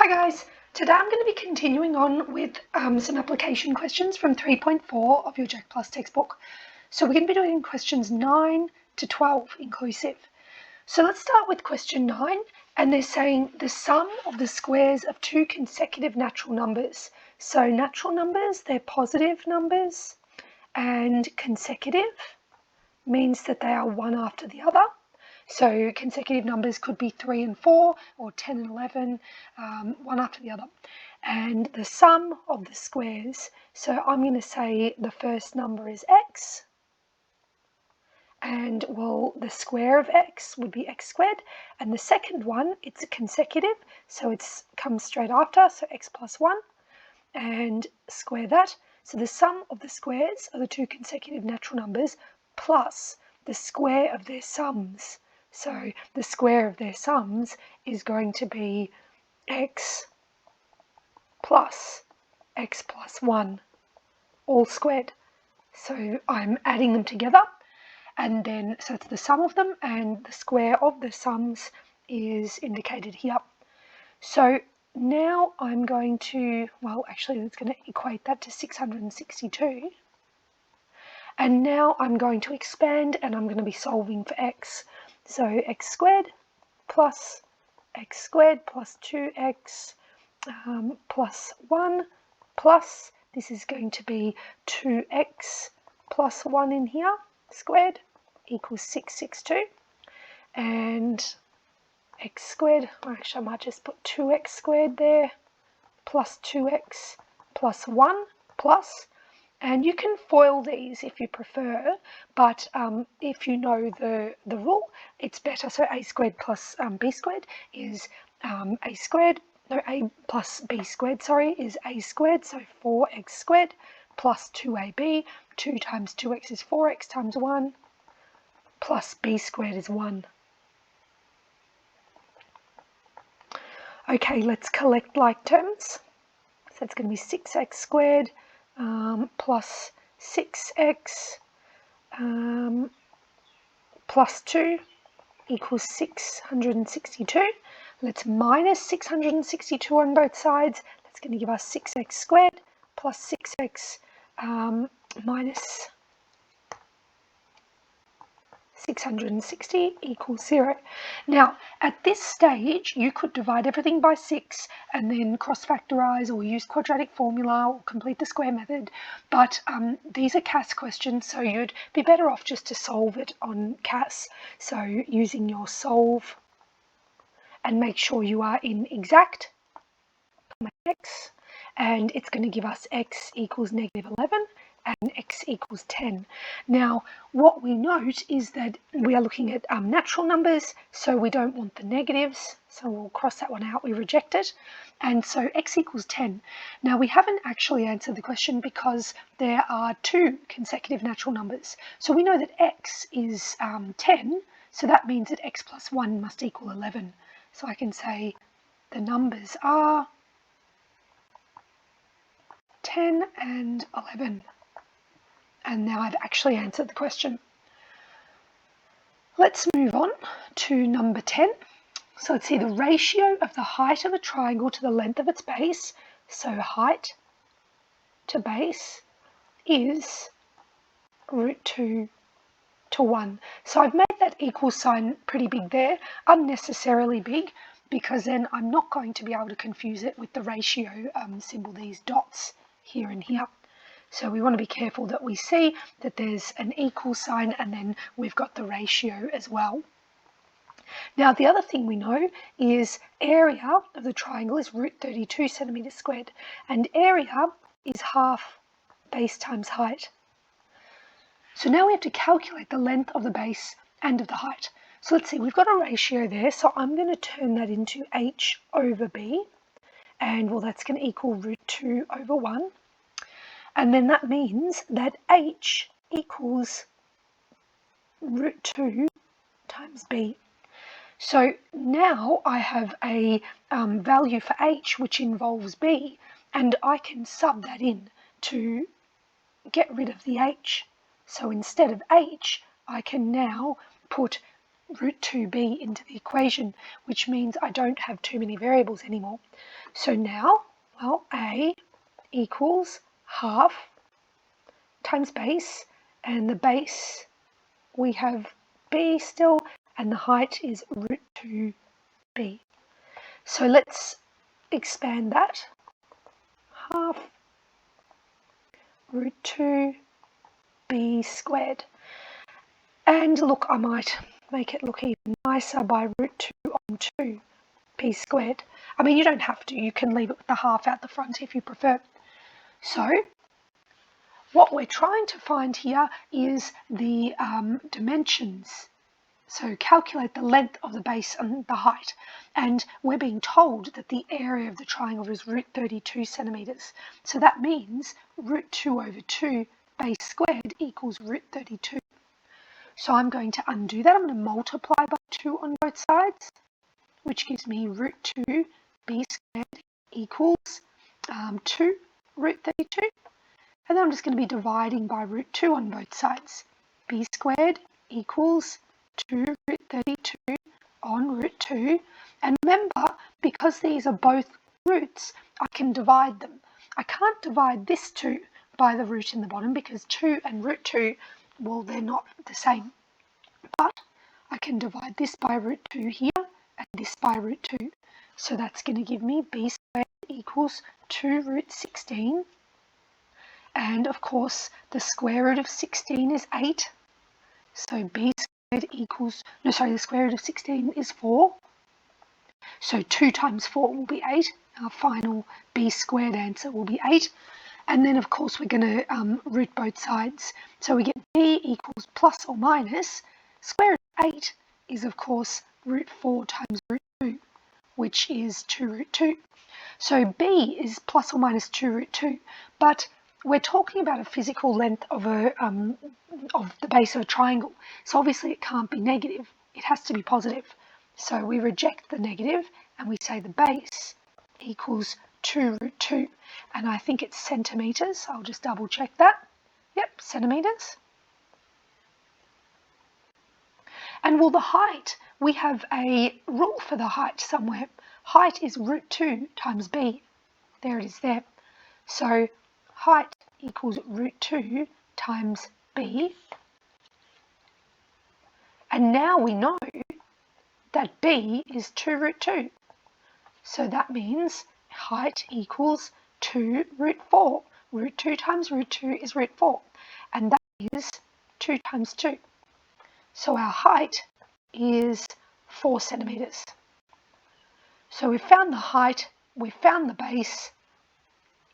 Hi guys, today I'm going to be continuing on with some application questions from 3.4 of your Jacplus textbook. So we're going to be doing questions 9 to 12 inclusive. So let's start with question 9, and they're saying the sum of the squares of two consecutive natural numbers. So natural numbers, they're positive numbers, and consecutive means that they are one after the other. So consecutive numbers could be 3 and 4 or 10 and 11, one after the other. And the sum of the squares, so I'm going to say the first number is x, and well, the square of x would be x squared, and the second one, it's a consecutive, so it comes straight after, so x plus 1, and square that. So the sum of the squares of the two consecutive natural numbers plus the square of their sums. So the square of their sums is going to be x plus 1, all squared. So I'm adding them together, and then, so it's the sum of them, and the square of the sums is indicated here. So now I'm going to, well, actually it's going to equate that to 662. And now I'm going to expand, and I'm going to be solving for x. So x squared plus 2x plus 1 plus, this is going to be 2x plus 1 in here, squared, equals 662. And x squared, actually I might just put 2x squared there, plus 2x plus 1 plus, and you can FOIL these if you prefer, but if you know the rule, it's better. So a squared plus b squared is a plus b squared, is a squared, so 4x squared plus 2ab, 2 times 2x is 4x times 1, plus b squared is 1. Okay, let's collect like terms. So it's going to be 6x squared plus 6x plus 2 equals 662. Let's minus 662 on both sides. That's going to give us 6x squared plus 6x minus 660 equals 0. Now, at this stage, you could divide everything by 6 and then cross-factorize or use quadratic formula or complete the square method, but these are CAS questions, so you'd be better off just to solve it on CAS. So using your solve, and make sure you are in exact, x, and it's going to give us x equals negative 11 and x equals 10. Now, what we note is that we are looking at natural numbers, so we don't want the negatives, so we'll cross that one out, we reject it, and so x equals 10. Now, we haven't actually answered the question because there are two consecutive natural numbers. So we know that x is 10, so that means that x plus 1 must equal 11. So I can say the numbers are 10 and 11. And now I've actually answered the question. Let's move on to number 10. So let's see the ratio of the height of a triangle to the length of its base. So height to base is root 2 to 1. So I've made that equal sign pretty big there, unnecessarily big, because then I'm not going to be able to confuse it with the ratio symbol, these dots here and here. So we want to be careful that we see that there's an equal sign and then we've got the ratio as well. Now the other thing we know is area of the triangle is root 32 centimeters squared, and area is half base times height. So now we have to calculate the length of the base and of the height. So let's see, we've got a ratio there, so I'm going to turn that into h over b, and well, that's going to equal root 2 over 1. And then that means that h equals root 2 times b. So now I have a value for h which involves b, and I can sub that in to get rid of the h. So instead of h, I can now put root 2b into the equation, which means I don't have too many variables anymore. So now, well, a equals half times base, and the base, we have b still, and the height is root 2b. So let's expand that. Half root 2b squared. And look, I might make it look even nicer by root 2 on 2b squared. I mean, you don't have to. You can leave it with the half out the front if you prefer. So what we're trying to find here is the dimensions. So calculate the length of the base and the height. And we're being told that the area of the triangle is root 32 centimetres. So that means root 2 over 2 base squared equals root 32. So I'm going to undo that. I'm going to multiply by 2 on both sides, which gives me root 2b squared equals 2 root 32. And then I'm just going to be dividing by root 2 on both sides. B squared equals 2 root 32 on root 2. And remember, because these are both roots, I can divide them. I can't divide this 2 by the root in the bottom because 2 and root 2, well, they're not the same. But I can divide this by root 2 here and this by root 2. So that's going to give me b squared equals 2 root 16. And of course, the square root of 16 is 8. So b squared equals, no, sorry, the square root of 16 is 4. So 2 times 4 will be 8. Our final b squared answer will be 8. And then, of course, we're going to root both sides. So we get b equals plus or minus. Square root of 8 is, of course, root 4 times root 2, which is 2 root 2. So b is plus or minus 2 root 2. But we're talking about a physical length of the base of a triangle. So obviously it can't be negative. It has to be positive. So we reject the negative and we say the base equals 2 root 2. And I think it's centimetres. I'll just double check that. Yep, centimetres. And well, the height, we have a rule for the height somewhere. Height is root 2 times b. There it is there. So height equals root 2 times b. And now we know that b is 2 root 2. So that means height equals 2 root 4. Root 2 times root 2 is root 4. And that is 2 times 2. So our height is 4 centimetres. So we've found the height, we've found the base,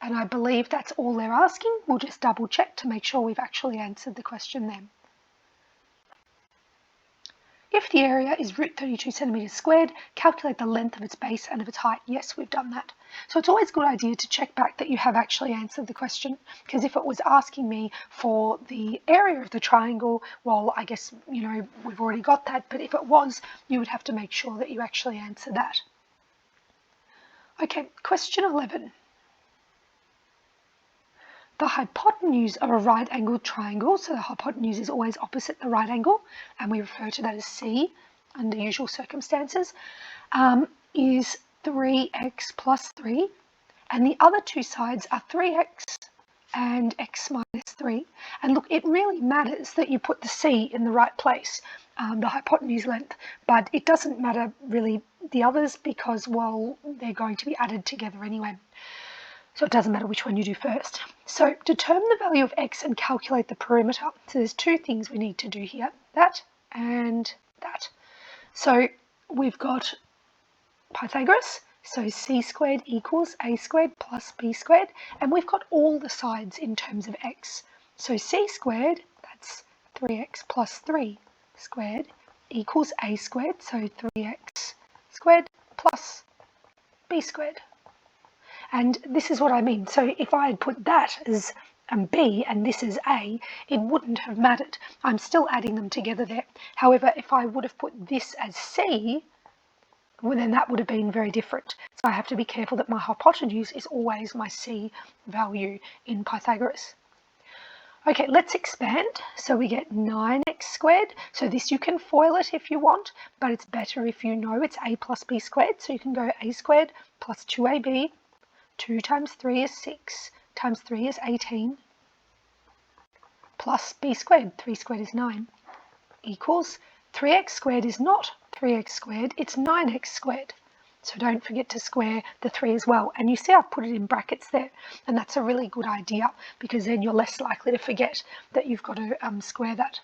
and I believe that's all they're asking. We'll just double check to make sure we've actually answered the question then. If the area is root 32 centimetres squared, calculate the length of its base and of its height. Yes, we've done that. So it's always a good idea to check back that you have actually answered the question, because if it was asking me for the area of the triangle, well, I guess, you know, we've already got that, but if it was, you would have to make sure that you actually answer that. Okay, question 11. The hypotenuse of a right-angled triangle, so the hypotenuse is always opposite the right angle, and we refer to that as C under usual circumstances, is 3x plus 3, and the other two sides are 3x and x minus 3. And look, it really matters that you put the C in the right place, the hypotenuse length, but it doesn't matter really the others because, well, they're going to be added together anyway. So it doesn't matter which one you do first. So determine the value of x and calculate the perimeter. So there's two things we need to do here, that and that. So we've got Pythagoras, so c squared equals a squared plus b squared, and we've got all the sides in terms of x. So c squared, that's 3x plus 3 squared, equals a squared, so 3x squared plus b squared. And this is what I mean. So if I had put that as B and this is A, it wouldn't have mattered. I'm still adding them together there. However, if I would have put this as C, well, then that would have been very different. So I have to be careful that my hypotenuse is always my C value in Pythagoras. Okay, let's expand. So we get 9x squared. So this you can FOIL it if you want, but it's better if you know it's a plus b squared. So you can go a squared plus 2ab. 2 times 3 is 6, times 3 is 18, plus b squared. 3 squared is 9, equals 3x squared is not 3x squared, it's 9x squared. So don't forget to square the 3 as well. And you see I've put it in brackets there, and that's a really good idea because then you're less likely to forget that you've got to square that.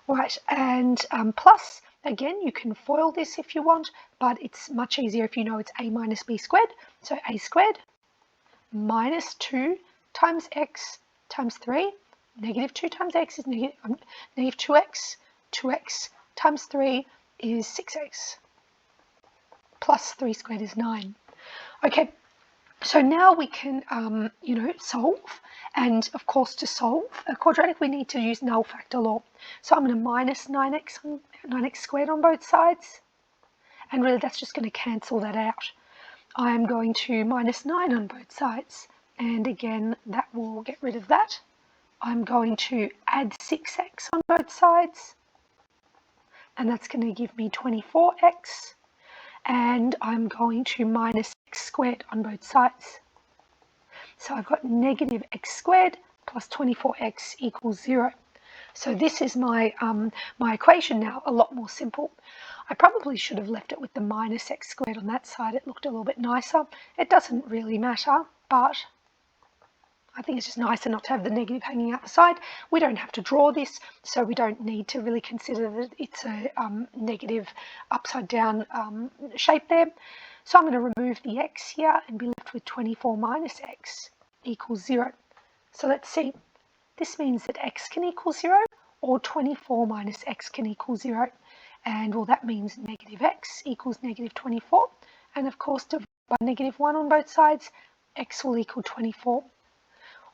All right, and plus, again, you can FOIL this if you want, but it's much easier if you know it's a minus b squared. So a squared minus 2 times x times 3. Negative 2 times x is negative 2x. 2x times 3 is 6x. Plus 3 squared is 9. Okay, so now we can, solve. And of course, to solve a quadratic, we need to use null factor law. So I'm going to minus 9x squared on both sides. And really, that's just going to cancel that out. I'm going to minus 9 on both sides. And again, that will get rid of that. I'm going to add 6x on both sides. And that's going to give me 24x. And I'm going to minus x squared on both sides. So I've got negative x squared plus 24x equals 0. So this is my equation now, a lot more simple. I probably should have left it with the minus x squared on that side. It looked a little bit nicer. It doesn't really matter, but I think it's just nicer not to have the negative hanging out the side. We don't have to draw this, so we don't need to really consider that it's a negative upside down shape there. So I'm going to remove the x here and be left with 24 minus x equals 0. So let's see. This means that x can equal 0 or 24 minus x can equal 0. And well, that means negative x equals negative 24. And of course, divided by negative 1 on both sides, x will equal 24.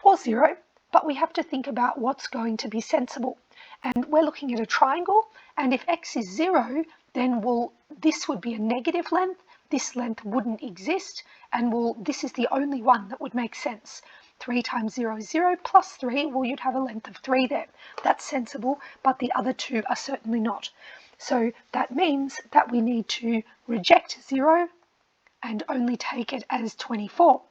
Or 0, but we have to think about what's going to be sensible. And we're looking at a triangle, and if x is 0, then this would be a negative length, this length wouldn't exist, and this is the only one that would make sense. 3 times 0 is 0, plus 3, well, you'd have a length of 3 there. That's sensible, but the other two are certainly not. So that means that we need to reject 0 and only take it as 24.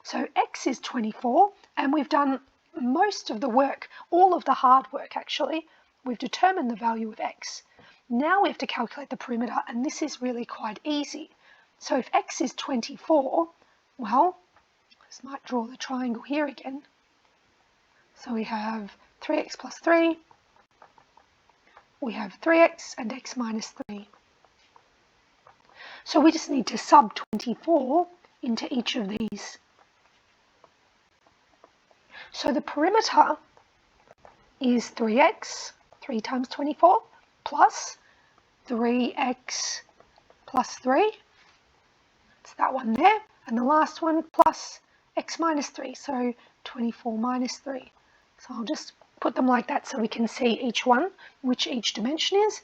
So x is 24, and we've done most of the work, all of the hard work actually. We've determined the value of x. Now we have to calculate the perimeter, and this is really quite easy. So if x is 24, well, I just might draw the triangle here again. So we have 3x plus 3, we have 3x and x minus 3. So we just need to sub 24 into each of these. So the perimeter is 3x, 3 times 24, plus 3x plus 3. It's that one there. And the last one plus x minus 3, so 24 minus 3. So I'll just put them like that so we can see each one, which each dimension is.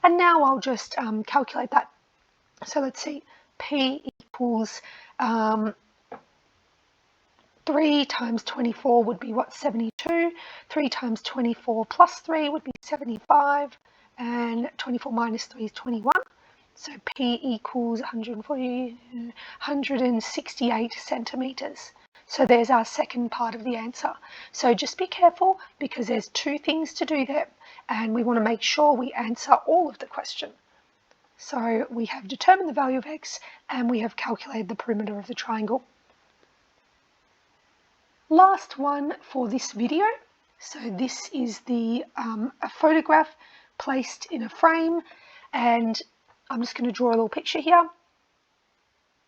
And now I'll just calculate that. So let's see, p equals 3 times 24 would be what, 72. 3 times 24 plus 3 would be 75. And 24 minus 3 is 21. So P equals 168 centimetres. So there's our second part of the answer. So just be careful because there's two things to do there. And we want to make sure we answer all of the question. So we have determined the value of x and we have calculated the perimeter of the triangle. Last one for this video. So this is a photograph placed in a frame, and I'm just going to draw a little picture here.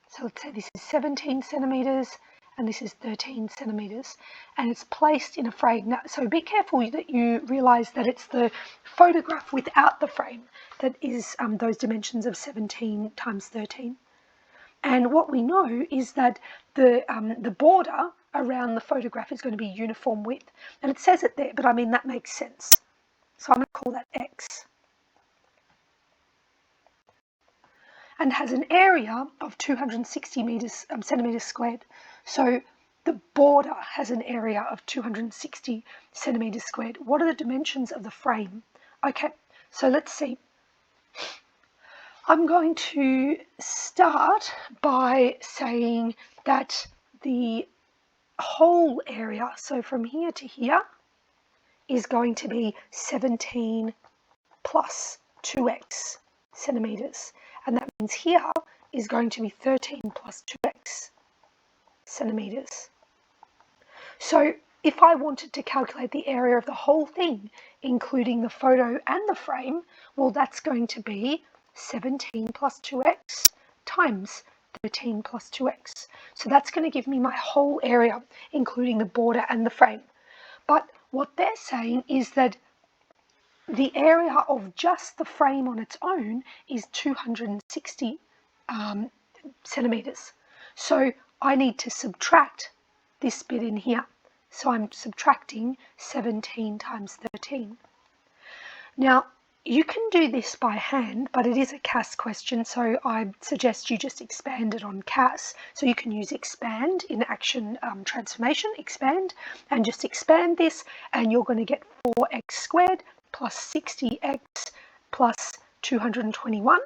So let's say this is 17 centimetres and this is 13 centimetres, and it's placed in a frame. Now, so be careful that you realise that it's the photograph without the frame that is those dimensions of 17 times 13. And what we know is that the border around the photograph is going to be uniform width. And it says it there, but I mean, that makes sense. So I'm going to call that x. And has an area of 260 centimetres squared. So the border has an area of 260 centimeters squared. What are the dimensions of the frame? Okay, so let's see. I'm going to start by saying that the whole area, so from here to here, is going to be 17 plus 2x centimeters. And that means here is going to be 13 plus 2x centimeters. So if I wanted to calculate the area of the whole thing, including the photo and the frame, well, that's going to be 17 plus 2x times 13 plus 2x. So that's going to give me my whole area, including the border and the frame. But what they're saying is that the area of just the frame on its own is 260 centimeters. So I need to subtract this bit in here. So I'm subtracting 17 times 13. Now, you can do this by hand, but it is a CAS question, so I suggest you just expand it on CAS. So you can use expand in action transformation, expand, and just expand this, and you're going to get 4x squared plus 60x plus 221,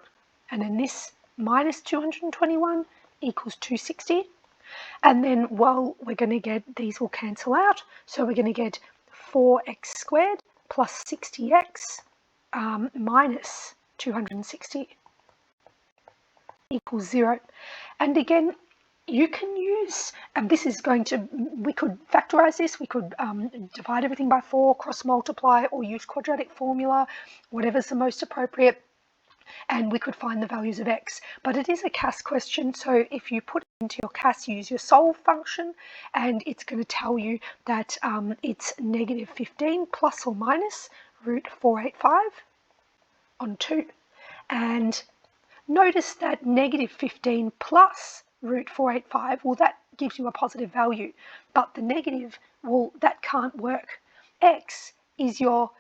and then this minus 221 equals 260. And then, well, we're going to get, these will cancel out, so we're going to get 4x squared plus 60x minus 260 equals 0. And again, you can use, and this is going to, we could factorize this, we could divide everything by 4, cross multiply, or use quadratic formula, whatever's the most appropriate, and we could find the values of x. But it is a CAS question, so if you put it into your CAS, use your solve function, and it's going to tell you that it's negative 15 plus or minus root 485 on 2. And notice that negative 15 plus root 485, well, that gives you a positive value, but the negative, well, that can't work. X is your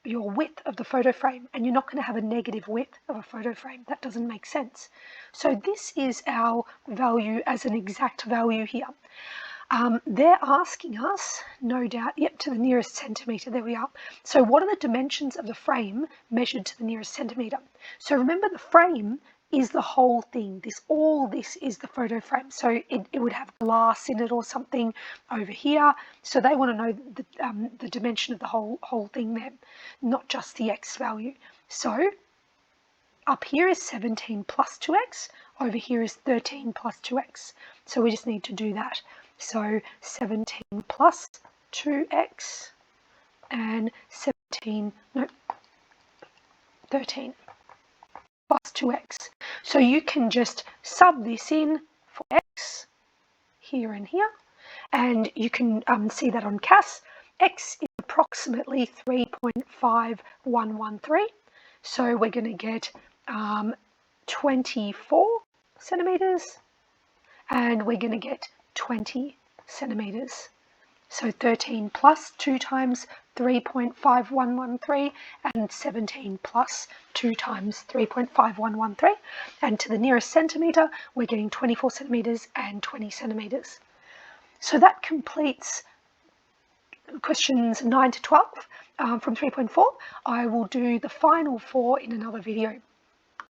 width of the photo frame, and you're not going to have a negative width of a photo frame. That doesn't make sense. So this is our value as an exact value here. They're asking us, no doubt, yep, to the nearest centimetre, there we are. So what are the dimensions of the frame measured to the nearest centimetre? So remember, the frame is the whole thing. All this is the photo frame. So it would have glass in it or something over here. So they want to know the dimension of the whole thing there, not just the x value. So up here is 17 plus 2x. Over here is 13 plus 2x. So we just need to do that. So 17 plus 2x and 13 plus 2x. So you can just sub this in for x here and here, and you can see that on CAS. X is approximately 3.5113. So we're going to get 24 centimeters, and we're going to get 20 centimeters. So 13 plus 2 times 3.5113 and 17 plus 2 times 3.5113. And to the nearest centimetre, we're getting 24 centimetres and 20 centimetres. So that completes questions 9 to 12 from 3.4. I will do the final 4 in another video.